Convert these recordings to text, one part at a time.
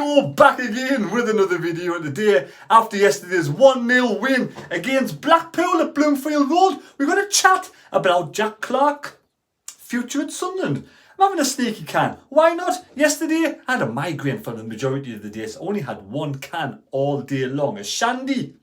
go, back again with another video today after yesterday's 1-0 win against Blackpool at Bloomfield Road. We're going to chat about Jack Clarke, future at Sunderland. I'm having a sneaky can. Why not? Yesterday I had a migraine for the majority of the day, so I only had one can all day long, a shandy.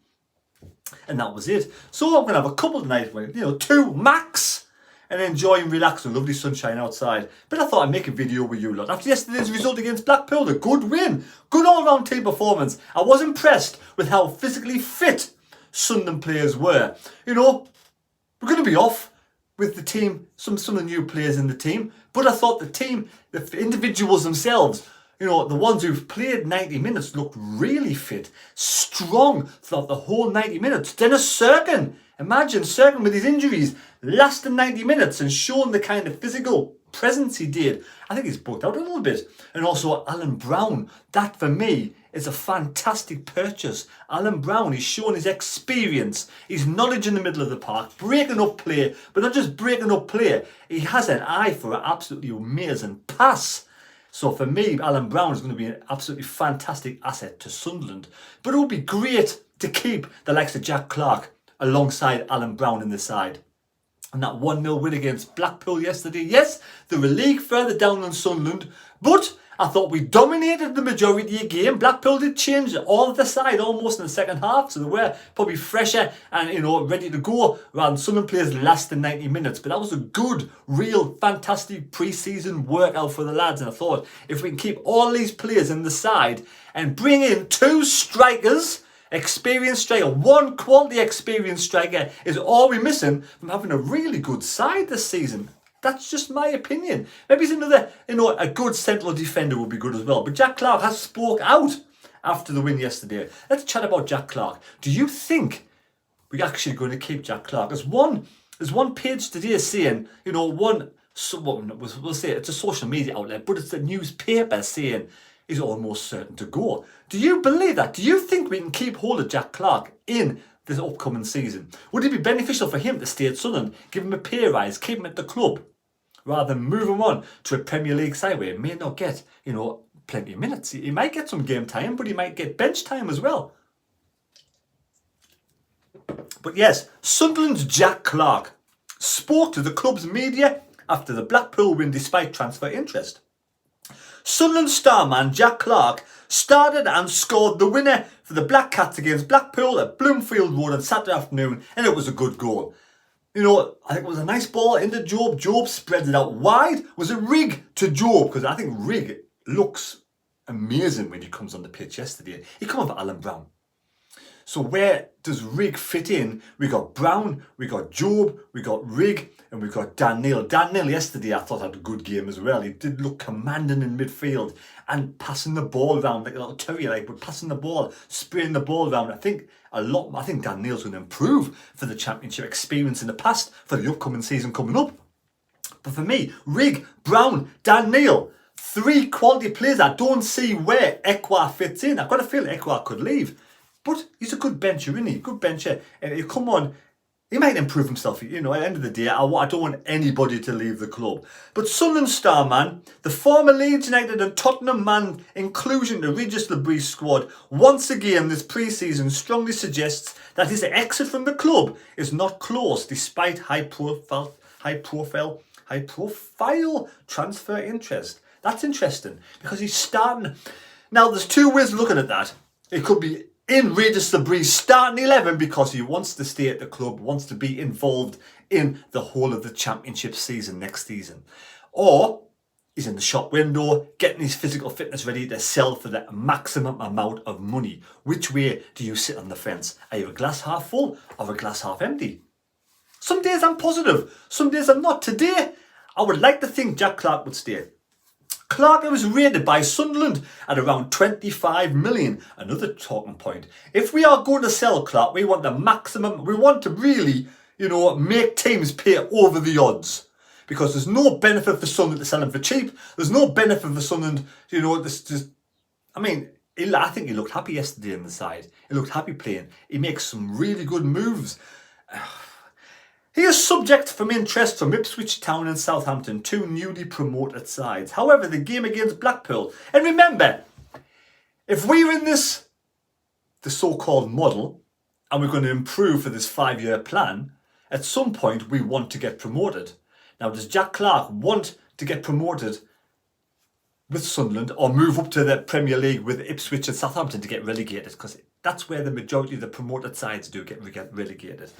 And that was it. So I'm going to have a couple tonight, two max, and enjoy and relax with lovely sunshine outside. But I thought I'd make a video with you lot. After yesterday's result against Blackpool, a good win. Good all-round team performance. I was impressed with how physically fit Sunderland players were. We're going to be off with the team, some of the new players in the team. But I thought the team, the individuals themselves, the ones who've played 90 minutes looked really fit, strong throughout the whole 90 minutes. Dennis Serkin, imagine Serkin with his injuries, lasting 90 minutes and showing the kind of physical presence he did. I think he's booked out a little bit. And also Alan Brown, that for me is a fantastic purchase. Alan Brown, he's shown his experience, his knowledge in the middle of the park, breaking up play, but not just breaking up play, he has an eye for an absolutely amazing pass. So for me, Alan Brown is going to be an absolutely fantastic asset to Sunderland. But it would be great to keep the likes of Jack Clarke alongside Alan Brown in the side. And that 1-0 win against Blackpool yesterday. Yes, they were a league further down than Sunderland, but I thought we dominated the majority of the game. Blackpool did change all of the side almost in the second half, so they were probably fresher and ready to go rather than Sunderland players lasting 90 minutes. But that was a good, real, fantastic pre-season workout for the lads. And I thought if we can keep all these players in the side and bring in two strikers, experienced striker, one quality experienced striker is all we're missing from having a really good side this season. That's just my opinion. Maybe it's another, a good central defender would be good as well. But Jack Clarke has spoke out after the win yesterday. Let's chat about Jack Clarke. Do you think we're actually going to keep Jack Clarke? There's one page today saying, we'll say it's a social media outlet, but it's a newspaper saying he's almost certain to go. Do you believe that? Do you think we can keep hold of Jack Clarke in this upcoming season? Would it be beneficial for him to stay at Sunderland, give him a pay rise, keep him at the club, rather than move him on to a Premier League side where he may not get, plenty of minutes? He might get some game time, but he might get bench time as well. But yes, Sunderland's Jack Clarke spoke to the club's media after the Blackpool win despite transfer interest. Sunderland star man Jack Clarke started and scored the winner for the Black Cats against Blackpool at Bloomfield Road on Saturday afternoon, and it was a good goal. I think it was a nice ball into Job. Job spreads it out wide. Was a rig to Job, because I think Rig looks amazing when he comes on the pitch yesterday. He come over Alan Brown. So where does Rig fit in? We got Brown, we got Job, we got Rig, and we got Dan Neil. Dan Neil yesterday I thought had a good game as well. He did look commanding in midfield and passing the ball around like a little terrier, but passing the ball, spraying the ball around. I think Dan Neil's going to improve for the championship experience in the past for the upcoming season coming up. But for me, Rig, Brown, Dan Neil, three quality players. I don't see where Ekwa fits in. I've got a feeling Ekwa could leave. But he's a good bencher, isn't he? Good bencher. And he'll come on. He might improve himself. At the end of the day, I don't want anybody to leave the club. But Sunderland star man, the former Leeds United and Tottenham man inclusion to Regis Le Bris squad, once again this pre-season strongly suggests that his exit from the club is not close despite high profile transfer interest. That's interesting because he's starting. Now there's two ways of looking at that. It could be in Regis Le Bris starting 11 because he wants to stay at the club, wants to be involved in the whole of the championship season next season. Or he's in the shop window getting his physical fitness ready to sell for the maximum amount of money. Which way do you sit on the fence? Are you a glass half full or a glass half empty? Some days I'm positive, some days I'm not. Today, I would like to think Jack Clarke would stay. Clarke was rated by Sunderland at around 25 million. Another talking point. If we are going to sell Clarke, we want the maximum. We want to really, make teams pay over the odds. Because there's no benefit for Sunderland to sell him for cheap. There's no benefit for Sunderland, I think he looked happy yesterday on the side. He looked happy playing. He makes some really good moves. He is subject from interest from Ipswich Town and Southampton, two newly promoted sides. However, the game against Blackpool, and remember, if we're in the so-called model, and we're going to improve for this 5-year plan, at some point we want to get promoted. Now, does Jack Clarke want to get promoted with Sunderland or move up to the Premier League with Ipswich and Southampton to get relegated? Because that's where the majority of the promoted sides do get relegated.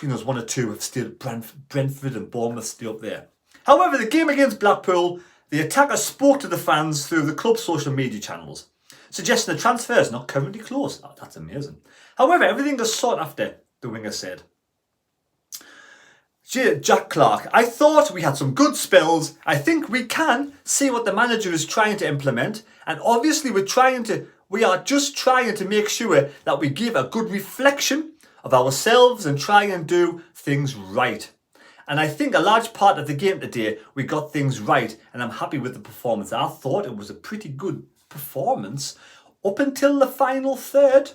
You know, there's one or two have still Brentford and Bournemouth still up there. However, the game against Blackpool, the attacker spoke to the fans through the club's social media channels, suggesting the transfer is not currently closed. Oh, that's amazing. However, everything is sought after, the winger said. Jack Clarke, I thought we had some good spells. I think we can see what the manager is trying to implement. And obviously we are just trying to make sure that we give a good reflection of ourselves and try and do things right. And I think a large part of the game today, we got things right. And I'm happy with the performance. I thought it was a pretty good performance up until the final third.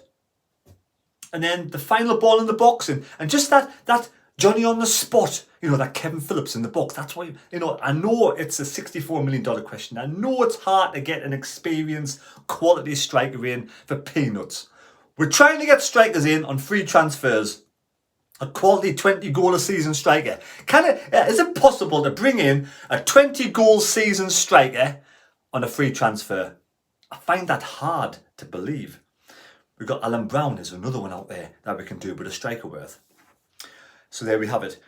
And then the final ball in the box. And just that Johnny on the spot, you know, that Kevin Phillips in the box. That's why, you know, I know it's a $64 million question. I know it's hard to get an experienced quality striker in for peanuts. We're trying to get strikers in on free transfers. A quality 20-goal a season striker. Is it possible to bring in a 20-goal season striker on a free transfer? I find that hard to believe. We've got Alan Brown, there's another one out there that we can do with a striker worth. So there we have it.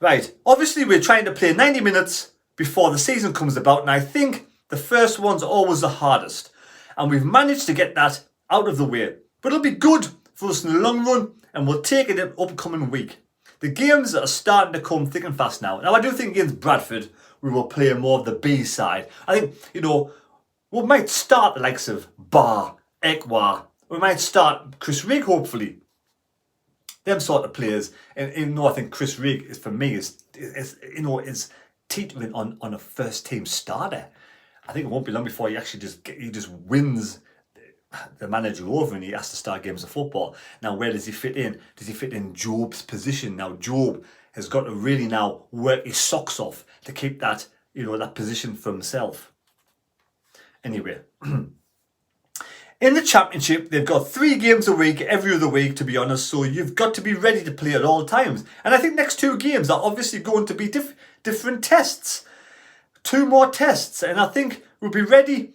Right, obviously we're trying to play 90 minutes before the season comes about, and I think the first one's always the hardest. And we've managed to get that out of the way. But it'll be good for us in the long run, and we'll take it in upcoming week. The games are starting to come thick and fast now. Now I do think against Bradford, we will play more of the B side. I think, you know, we might start the likes of Barr, Ekwa. We might start Chris Rigg, hopefully. Them sort of players, and you know, I think Chris Rigg is for me is teetering on a first team starter. I think it won't be long before he actually just wins the manager over and he has to start games of football. Now, where does he fit in? Does he fit in Job's position? Now, Job has got to really now work his socks off to keep that, you know, that position for himself. Anyway. In the Championship, they've got 3 games a week, every other week, to be honest, so you've got to be ready to play at all times. And I think next 2 games are obviously going to be different tests. 2 more tests, and I think we'll be ready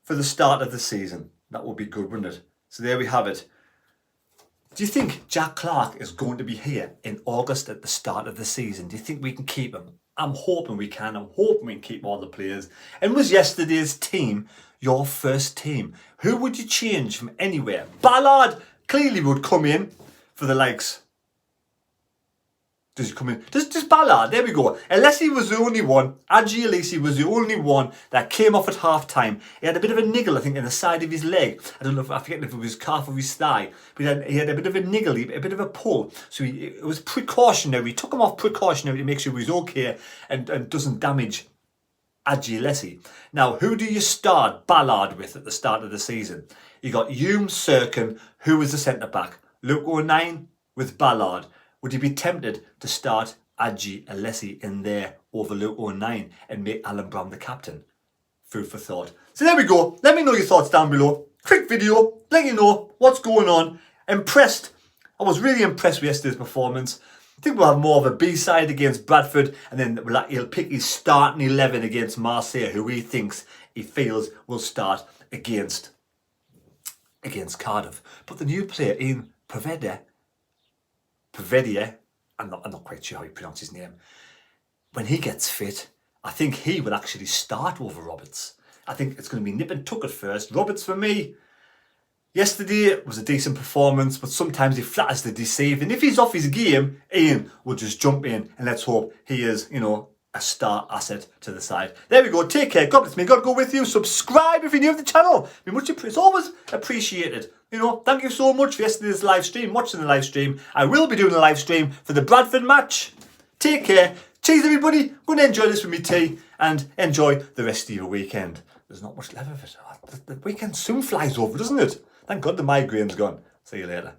for the start of the season. That would be good, wouldn't it? So there we have it. Do you think Jack Clarke is going to be here in August at the start of the season? Do you think we can keep him? I'm hoping we can. I'm hoping we can keep all the players. And was yesterday's team your first team? Who would you change from anywhere? Ballard clearly would come in for the likes. Does he come in? Does Ballard? There we go. Unless he was the only one. Adji Alesi was the only one that came off at half time. He had a bit of a niggle, I think, in the side of his leg. I don't know if I forget if it was calf or his thigh, but he had a bit of a niggle, a bit of a pull. So it was precautionary. He took him off precautionary to make sure he was okay and doesn't damage Adji Alesi. Now, who do you start Ballard with at the start of the season? You got Hume, Sirkin, who was the centre back. Luke O'Nien with Ballard. Would you be tempted to start Adji Alesi in there over Luke O'Nien and make Alan Brown the captain? Food for thought. So there we go. Let me know your thoughts down below. Quick video, let you know what's going on. Impressed. I was really impressed with yesterday's performance. I think we'll have more of a B-side against Bradford, and then he'll pick his starting 11 against Marseille, who he feels will start against Cardiff. But the new player, Ian Pavetta, I'm not quite sure how you pronounce his name. When he gets fit, I think he will actually start over Roberts. I think it's going to be nip and tuck at first. Roberts, for me, yesterday was a decent performance, but sometimes he flatters to deceive. And if he's off his game, Ian will just jump in, and let's hope he is, you know, a star asset to the side. There we go. Take care. God bless me. God go with you. Subscribe if you're new to the channel. It's always appreciated. You know, thank you so much for yesterday's live stream, watching the live stream. I will be doing a live stream for the Bradford match. Take care. Cheers, everybody. Going to enjoy this with me tea and enjoy the rest of your weekend. There's not much left of it. The weekend soon flies over, doesn't it? Thank God the migraine's gone. See you later.